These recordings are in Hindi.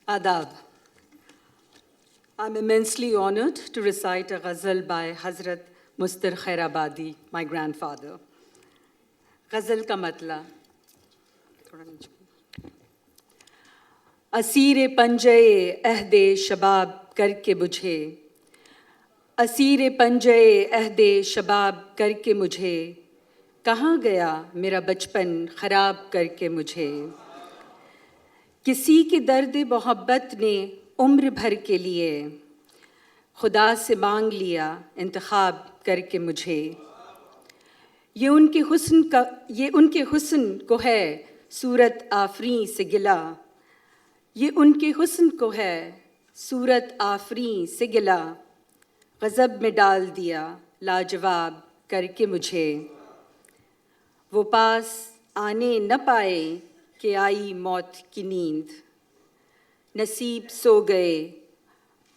Adab. I'm immensely honored to recite a ghazal by Hazrat Mustar Khairabadi, my grandfather. ghazal का मतलब असीर पंजए अहदे शबाब करके मुझे, असीर पंजए अहदे शबाब करके मुझे, कहाँ गया मेरा बचपन ख़राब करके मुझे। किसी के दर्द मोहब्बत ने उम्र भर के लिए खुदा से मांग लिया इंतखाब करके मुझे। ये उनके हुस्न को है सूरत आफरी से गिला, ये उनके हुस्न को है सूरत आफरी से गिला, गज़ब में डाल दिया लाजवाब करके मुझे। वो पास आने न पाए कि आई मौत की नींद, नसीब सो गए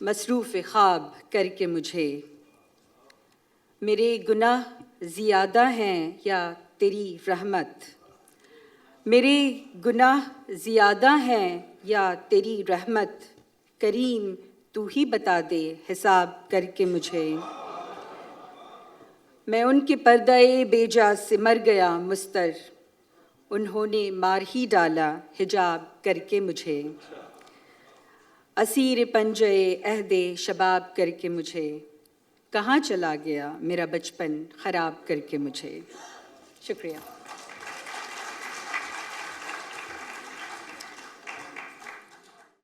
मसरूफ़ ख्वाब करके मुझे। मेरे गुनाह ज़ियादा हैं या तेरी रहमत, मेरे गुनाह ज़ियादा हैं या तेरी रहमत, करीम तू ही बता दे हिसाब करके मुझे। मैं उनके पर्दाए बेजा से मर गया मुस्तर, उन्होंने मार ही डाला हिजाब करके मुझे। असीर पंजए अहदे शबाब करके मुझे, कहाँ चला गया मेरा बचपन ख़राब करके मुझे। शुक्रिया।